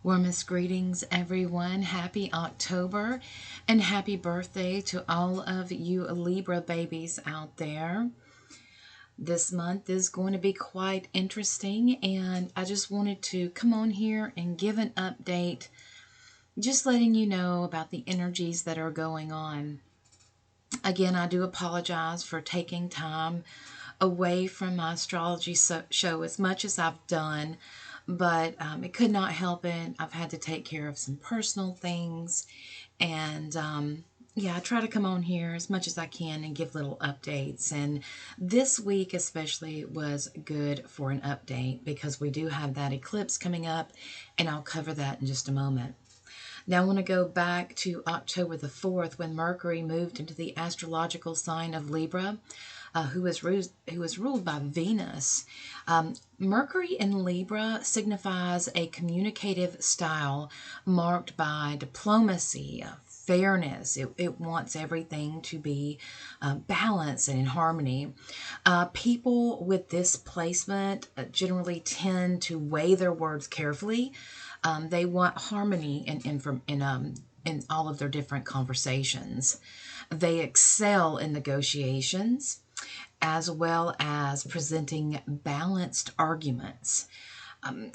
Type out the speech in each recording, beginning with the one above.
Warmest greetings, everyone. Happy October and happy birthday to all of you Libra babies out there. This month is going to be quite interesting, and I just wanted to come on here and give an update, just letting you know about the energies that are going on. Again, I do apologize for taking time away from my astrology show as much as I've done, but it could not help it. I've had to take care of some personal things, and yeah, I try to come on here as much as I can and give little updates. And this week especially was good for an update because we do have that eclipse coming up, and I'll cover that in just a moment. Now I want to go back to October the 4th when Mercury moved into the astrological sign of Libra, who is ruled by Venus. Mercury in Libra signifies a communicative style marked by diplomacy, fairness. It wants everything to be balanced and in harmony. People with this placement generally tend to weigh their words carefully. They want harmony in all of their different conversations. They excel in negotiations as well as presenting balanced arguments.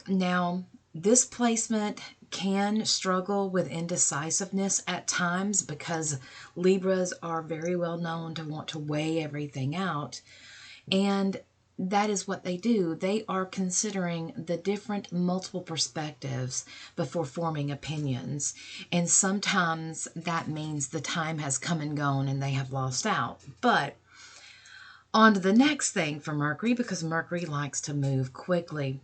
Now, this placement can struggle with indecisiveness at times because Libras are very well known to want to weigh everything out. And that is what they do. They are considering the different multiple perspectives before forming opinions. And sometimes that means the time has come and gone and they have lost out. But on to the next thing for Mercury, because Mercury likes to move quickly.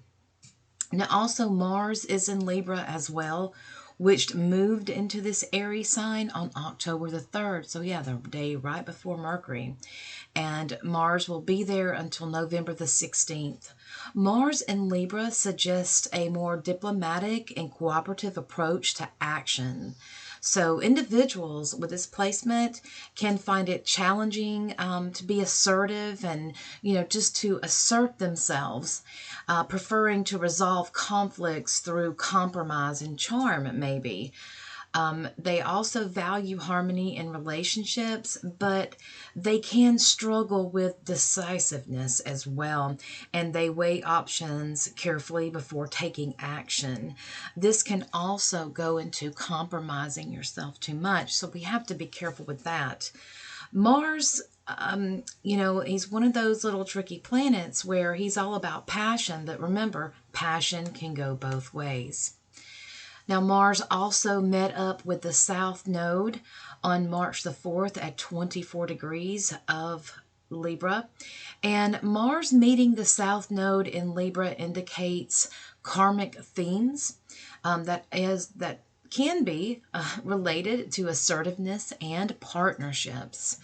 Now also Mars is in Libra as well, which moved into this Aries sign on October the 3rd. So yeah, the day right before Mercury. And Mars will be there until November the 16th. Mars in Libra suggests a more diplomatic and cooperative approach to action. So individuals with this placement can find it challenging to be assertive and, just to assert themselves, preferring to resolve conflicts through compromise and charm, maybe. They also value harmony in relationships, but they can struggle with decisiveness as well, and they weigh options carefully before taking action. This can also go into compromising yourself too much, so we have to be careful with that. Mars, he's one of those little tricky planets where he's all about passion, but remember, passion can go both ways. Now, Mars also met up with the South Node on March the 4th at 24 degrees of Libra. And Mars meeting the South Node in Libra indicates karmic themes that can be related to assertiveness and partnerships.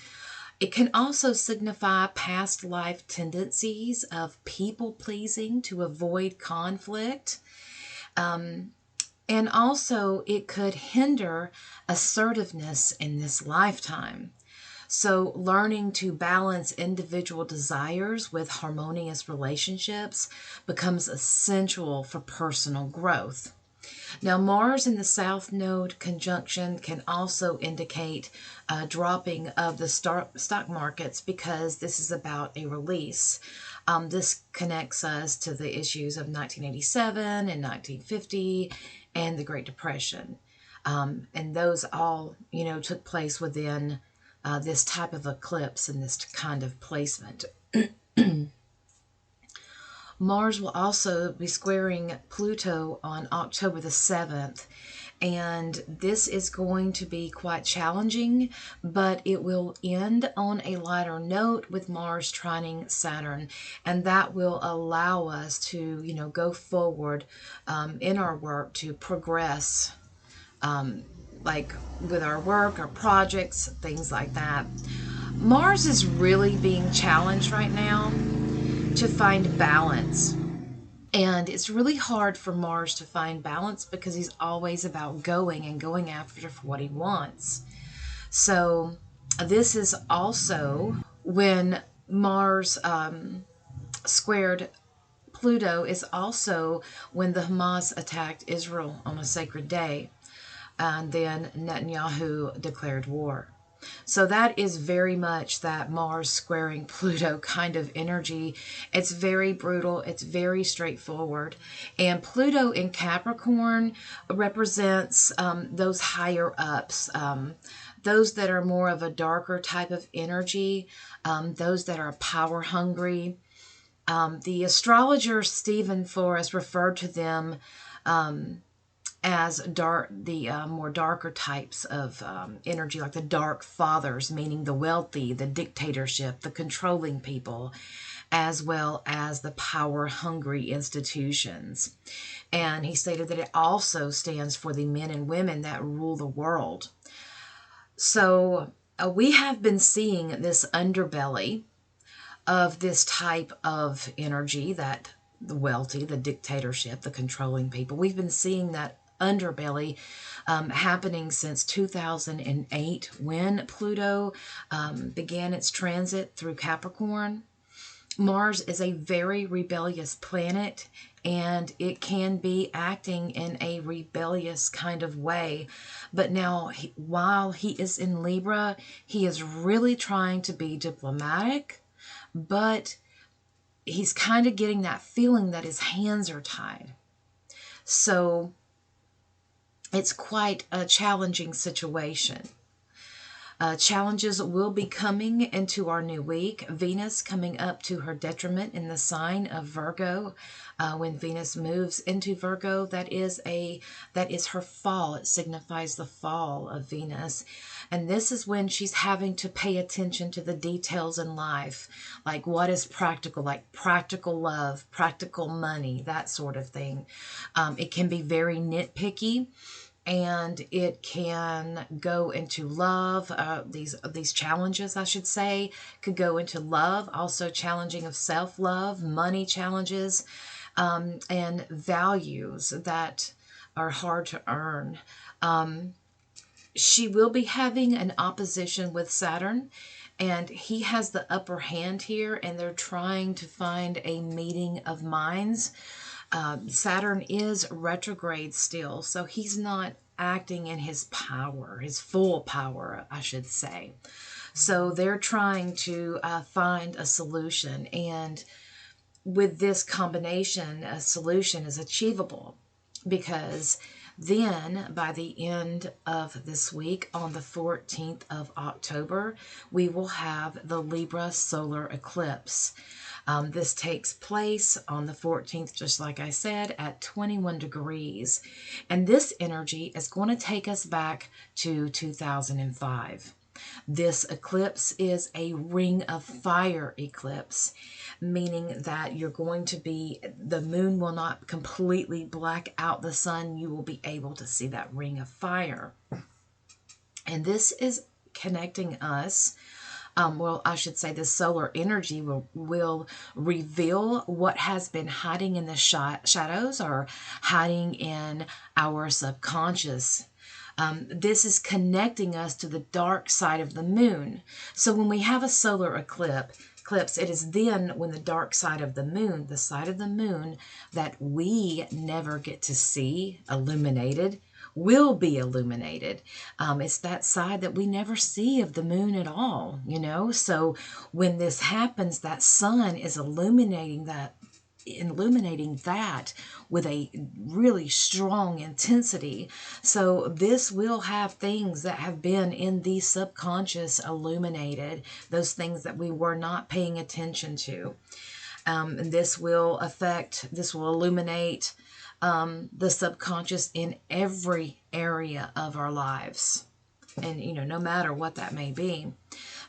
It can also signify past life tendencies of people-pleasing to avoid conflict. And also, it could hinder assertiveness in this lifetime. So, learning to balance individual desires with harmonious relationships becomes essential for personal growth. Now, Mars in the South Node conjunction can also indicate dropping of the stock markets because this is about a release. This connects us to the issues of 1987 and 1950 and the Great Depression. And those all, took place within this type of eclipse and this kind of placement. Mars will also be squaring Pluto on October the 7th, and this is going to be quite challenging, but it will end on a lighter note with Mars trining Saturn, and that will allow us to, go forward in our work to progress, like with our work, our projects, things like that. Mars is really being challenged right now to find balance. And it's really hard for Mars to find balance because he's always about going and going after for what he wants. So this is also when Mars squared Pluto is also when the Hamas attacked Israel on a sacred day, and then Netanyahu declared war. So that is very much that Mars squaring Pluto kind of energy. It's very brutal. It's very straightforward. And Pluto in Capricorn represents those higher ups, those that are more of a darker type of energy, those that are power hungry. The astrologer Stephen Forrest referred to them as the more darker types of energy, like the dark fathers, meaning the wealthy, the dictatorship, the controlling people, as well as the power-hungry institutions. And he stated that it also stands for the men and women that rule the world. So we have been seeing this underbelly of this type of energy, that the wealthy, the dictatorship, the controlling people. We've been seeing that underbelly happening since 2008 when Pluto began its transit through Capricorn. Mars is a very rebellious planet, and it can be acting in a rebellious kind of way. But now, while he is in Libra, he is really trying to be diplomatic, but he's kind of getting that feeling that his hands are tied. So it's quite a challenging situation. Challenges will be coming into our new week. Venus coming up to her detriment in the sign of Virgo. When Venus moves into Virgo, that is her fall. It signifies the fall of Venus. And this is when she's having to pay attention to the details in life, like what is practical, like practical love, practical money, that sort of thing. It can be very nitpicky, and it can go into love. These challenges, I should say, could go into love, also challenging of self-love, money challenges, and values that are hard to earn. She will be having an opposition with Saturn, and he has the upper hand here, and they're trying to find a meeting of minds. Saturn is retrograde still, so he's not acting in his power, his full power, I should say. So they're trying to find a solution, and with this combination, a solution is achievable, because then by the end of this week, on the 14th of October, we will have the Libra solar eclipse. This takes place on the 14th, just like I said, at 21 degrees. And this energy is going to take us back to 2005. This eclipse is a ring of fire eclipse, meaning that the moon will not completely black out the sun. You will be able to see that ring of fire. And this is connecting us. I should say the solar energy will reveal what has been hiding in the shadows, or hiding in our subconscious. This is connecting us to the dark side of the moon. So when we have a solar eclipse, it is then when the dark side of the moon, the side of the moon that we never get to see illuminated, will be illuminated. It's that side that we never see of the moon at all, So when this happens, that sun is illuminating that with a really strong intensity. So this will have things that have been in the subconscious illuminated, those things that we were not paying attention to. And this will illuminate the subconscious in every area of our lives, and no matter what that may be.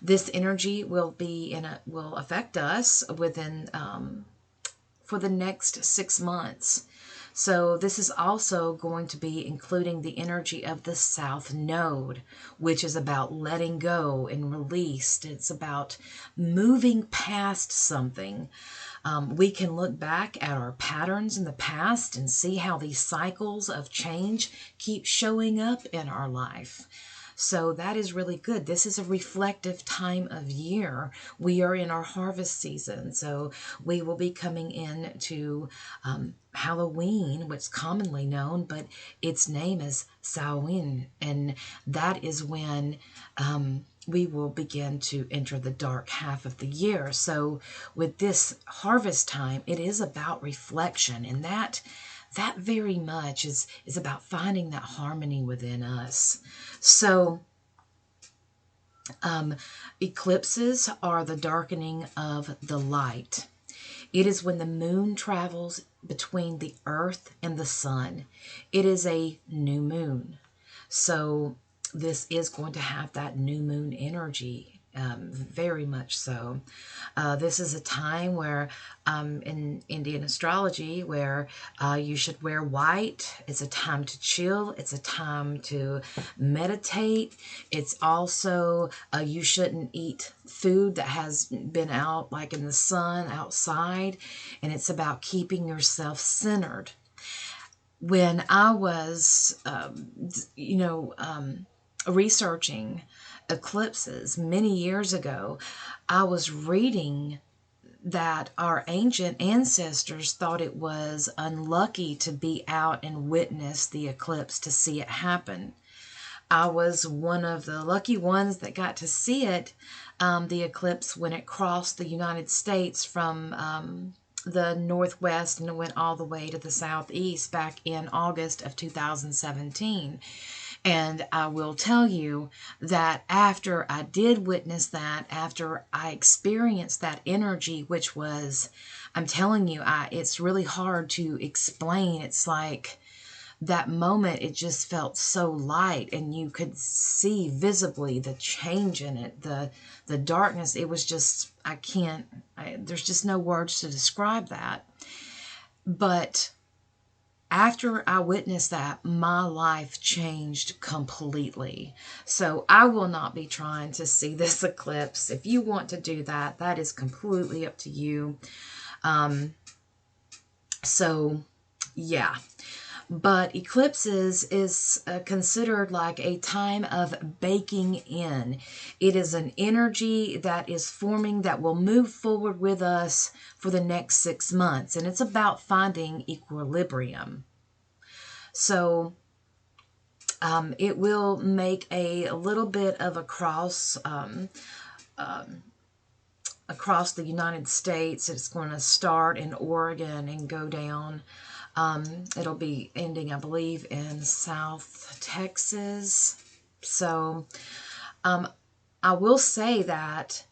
This energy will affect us within for the next 6 months. So this is also going to be including the energy of the South Node, which is about letting go and release. It's about moving past something. We can look back at our patterns in the past and see how these cycles of change keep showing up in our life. So that is really good. This is a reflective time of year. We are in our harvest season, so we will be coming into Halloween, what's commonly known, but its name is Samhain, and that is when we will begin to enter the dark half of the year. So with this harvest time, it is about reflection, and that very much is about finding that harmony within us. So eclipses are the darkening of the light. It is when the moon travels between the earth and the sun. It is a new moon. So this is going to have that new moon energy, very much so. This is a time where, in Indian astrology, where you should wear white. It's a time to chill. It's a time to meditate. It's also, you shouldn't eat food that has been out, like in the sun, outside. And it's about keeping yourself centered. When I was, researching eclipses many years ago, I was reading that our ancient ancestors thought it was unlucky to be out and witness the eclipse, to see it happen. I was one of the lucky ones that got to see it, the eclipse, when it crossed the United States from the northwest and it went all the way to the southeast back in August of 2017. And I will tell you that after I did witness that, after I experienced that energy, which was, I'm telling you, it's really hard to explain. It's like that moment, it just felt so light, and you could see visibly the change in it, the darkness. It was just, there's just no words to describe that. But after I witnessed that, my life changed completely. So I will not be trying to see this eclipse. If you want to do that, that is completely up to you. So yeah. But eclipses is considered like a time of baking in. It is an energy that is forming that will move forward with us for the next 6 months. And it's about finding equilibrium. So it will make a little bit of a cross across the United States. It's going to start in Oregon and go down. It'll be ending, I believe, in South Texas. So I will say that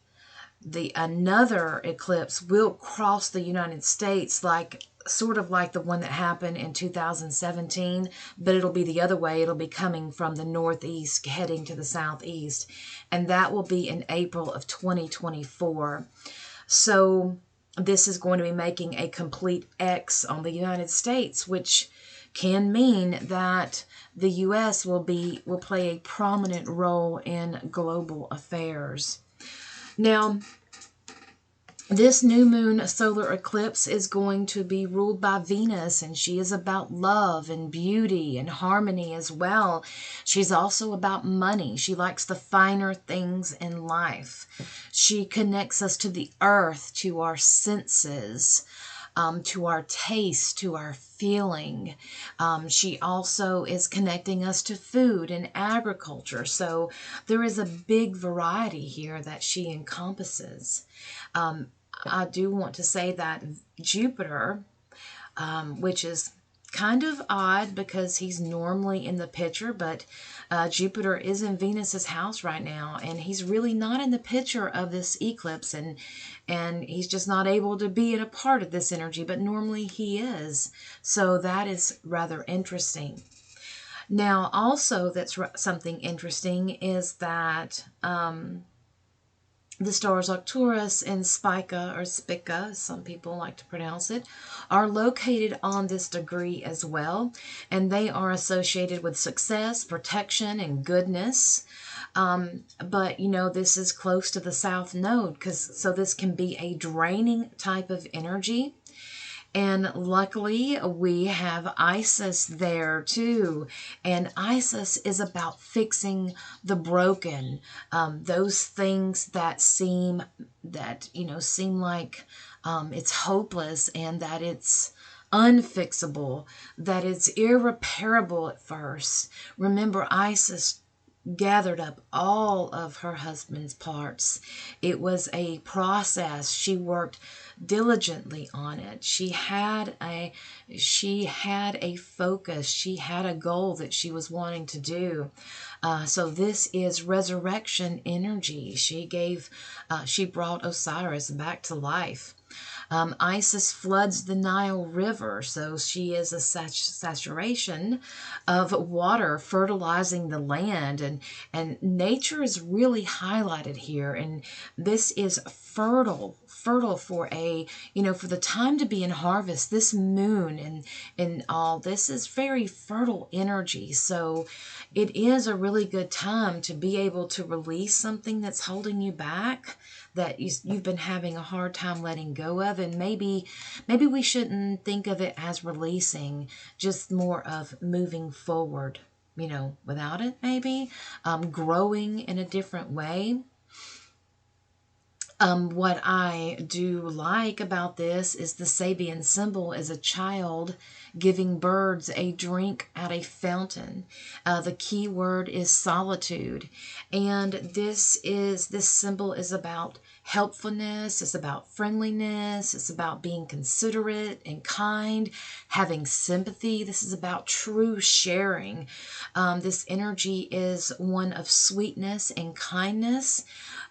another eclipse will cross the United States, like sort of like the one that happened in 2017, but it'll be the other way. It'll be coming from the northeast heading to the southeast, and that will be in April of 2024. So this is going to be making a complete X on the United States, which can mean that the U.S. will play a prominent role in global affairs. Now, this new moon solar eclipse is going to be ruled by Venus, and she is about love and beauty and harmony as well. She's also about money. She likes the finer things in life. She connects us to the earth, to our senses, to our taste, to our feeling. She also is connecting us to food and agriculture. So there is a big variety here that she encompasses. I do want to say that Jupiter, which is kind of odd because he's normally in the picture, but Jupiter is in Venus's house right now, and he's really not in the picture of this eclipse, and he's just not able to be in a part of this energy, but normally he is. So that is rather interesting. Now, also, that's something interesting is that the stars Arcturus and Spica, or Spica, as some people like to pronounce it, are located on this degree as well, and they are associated with success, protection, and goodness. But, this is close to the South Node, so this can be a draining type of energy. And luckily, we have Isis there too. And Isis is about fixing the broken, those things that seem seem like it's hopeless and that it's unfixable, that it's irreparable at first. Remember, Isis gathered up all of her husband's parts. It was a process. She worked diligently on it. She had a focus. She had a goal that she was wanting to do. So this is resurrection energy. She brought Osiris back to life. Isis floods the Nile River, so she is a saturation of water fertilizing the land, and nature is really highlighted here, and this is fertile for for the time to be in harvest. This moon and all this is very fertile energy, so it is a really good time to be able to release something that's holding you back, that you've been having a hard time letting go of. And maybe we shouldn't think of it as releasing, just more of moving forward, without it, maybe growing in a different way. What I do like about this is the Sabian symbol is a child giving birds a drink at a fountain. The key word is solitude. And this symbol is about helpfulness, it's about friendliness, it's about being considerate and kind, having sympathy. This is about true sharing. This energy is one of sweetness and kindness.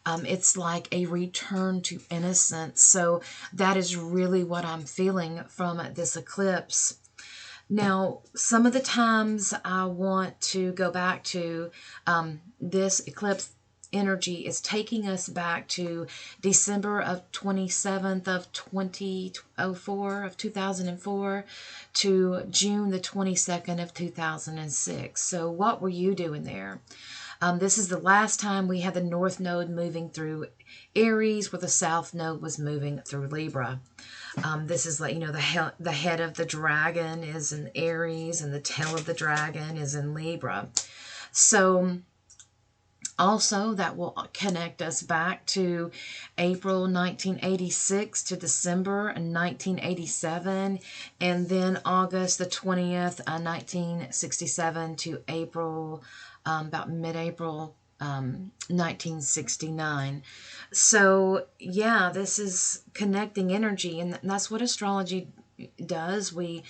It's like a return to innocence. So that is really what I'm feeling from this eclipse. Now, some of the times I want to go back to this eclipse energy is taking us back to December of 27th of 2004 to June the 22nd of 2006. So what were you doing there? This is the last time we had the North Node moving through Aries, where the South Node was moving through Libra. This is like, the head of the dragon is in Aries and the tail of the dragon is in Libra. So also that will connect us back to April 1986 to December 1987, and then August the 20th, 1967 to April, about mid-April 1969. So yeah, this is connecting energy, and that's what astrology does. We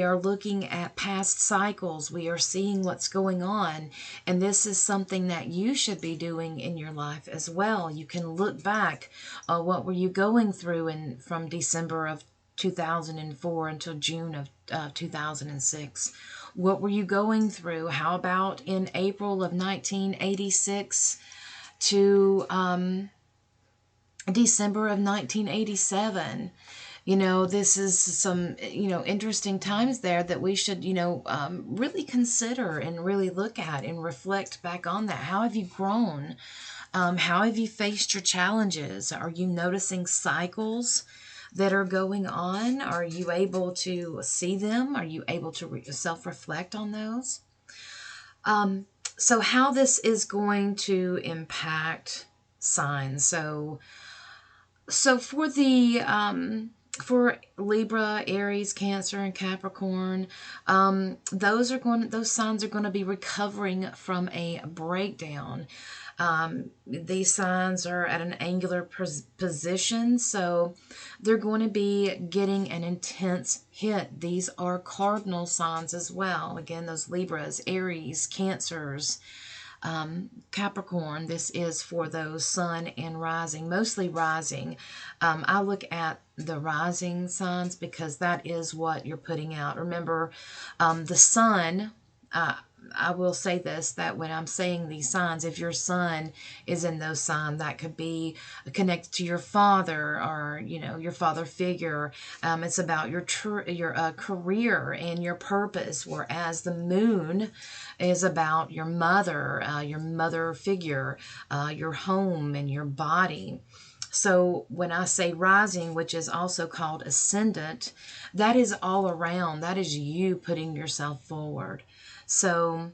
are looking at past cycles. We are seeing what's going on, and this is something that you should be doing in your life as well. You can look back, what were you going through from December of 2004 until June of 2006. What were you going through? How about in April of 1986 to December of 1987? This is some, interesting times there that we should, really consider and really look at and reflect back on that. How have you grown? How have you faced your challenges? Are you noticing cycles that are going on? Are you able to see them? Are you able to self-reflect on those? So how this is going to impact signs. So for the for Libra, Aries, Cancer, and Capricorn, those signs are going to be recovering from a breakdown. These signs are at an angular position, so they're going to be getting an intense hit. These are cardinal signs as well. Again, those Libras, Aries, Cancers, Capricorn. This is for those sun and rising, mostly rising. I look at the rising signs because that is what you're putting out. Remember, the sun, I will say this, that when I'm saying these signs, if your sun is in those signs, that could be connected to your father or, your father figure. It's about your career and your purpose, whereas the moon is about your mother figure, your home and your body. So when I say rising, which is also called ascendant, that is all around. That is you putting yourself forward. So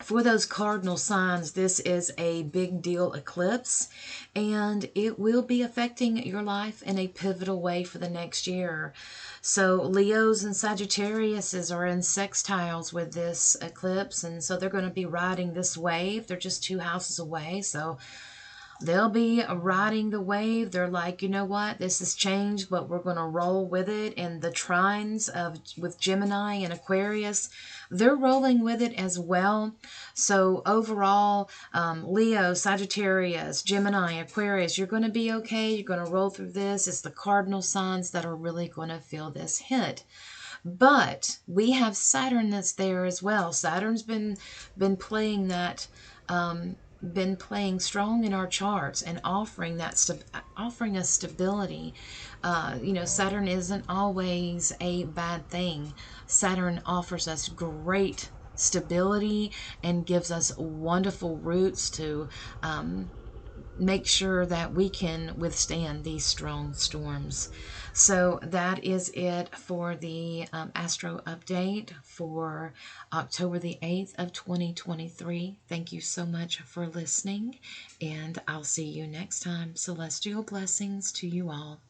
for those cardinal signs, this is a big deal eclipse, and it will be affecting your life in a pivotal way for the next year. So Leos and Sagittariuses are in sextiles with this eclipse, and so they're going to be riding this wave. They're just 2 houses away, so they'll be riding the wave. They're like, you know what, this has changed, but we're going to roll with it. And the trines of with Gemini and Aquarius, they're rolling with it as well. So overall, Leo, Sagittarius, Gemini, Aquarius, you're going to be okay. You're going to roll through this. It's the cardinal signs that are really going to feel this hit. But we have Saturn that's there as well. Saturn's been playing that been playing strong in our charts and offering offering us stability. Saturn isn't always a bad thing. Saturn offers us great stability and gives us wonderful roots to make sure that we can withstand these strong storms. So that is it for the Astro Update for October the 8th of 2023. Thank you so much for listening, and I'll see you next time. Celestial blessings to you all.